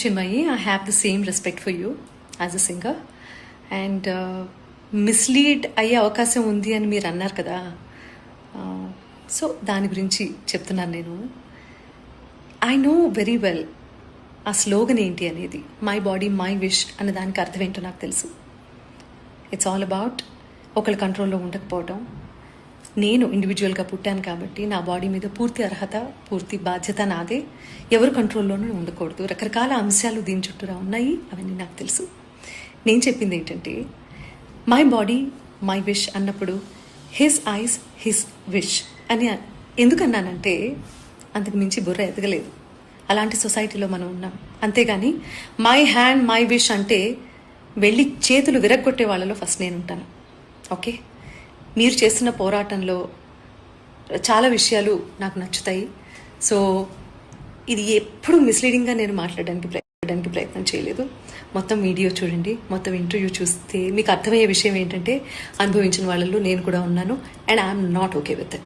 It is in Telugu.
Chinmayi, I have the same respect for you as a singer. And mislead అయ్యే అవకాశం ఉంది అని మీరు అన్నారు కదా. సో దాని గురించి చెప్తున్నాను నేను. ఐ నో వెరీ వెల్ ఆ స్లోగన్ ఏంటి అనేది. మై బాడీ మై విష్ అనే దానికి అర్థం ఏంటో నాకు తెలుసు. ఇట్స్ ఆల్ అబౌట్ ఒకళ్ళ కంట్రోల్లో ఉండకపోవడం. నేను ఇండివిజువల్గా పుట్టాను కాబట్టి నా బాడీ మీద పూర్తి అర్హత, పూర్తి బాధ్యత నాదే. ఎవరు కంట్రోల్లోనూ ఉండకూడదు. రకరకాల అంశాలు దీని చుట్టూరా ఉన్నాయి, అవన్నీ నాకు తెలుసు. నేను చెప్పింది ఏంటంటే, మై బాడీ మై విష్ అన్నప్పుడు హిస్ ఐస్ హిస్ విష్ అని ఎందుకన్నానంటే, అంతకు మించి బుర్ర ఎదగలేదు. అలాంటి సొసైటీలో మనం ఉన్నాం. అంతేగాని మై హ్యాండ్ మై విష్ అంటే వెళ్ళి చేతులు విరగ్గొట్టే వాళ్ళలో ఫస్ట్ నేను ఉంటాను. ఓకే, మీరు చేస్తున్న పోరాటంలో చాలా విషయాలు నాకు నచ్చుతాయి. సో ఇది ఎప్పుడు మిస్లీడింగ్గా నేను మాట్లాడడానికి ప్రయత్నం చేయలేదు. మొత్తం వీడియో చూడండి, మొత్తం ఇంటర్వ్యూ చూస్తే మీకు అర్థమయ్యే విషయం ఏంటంటే, అనుభవించిన వాళ్ళలో నేను కూడా ఉన్నాను. And I'm not okay with it.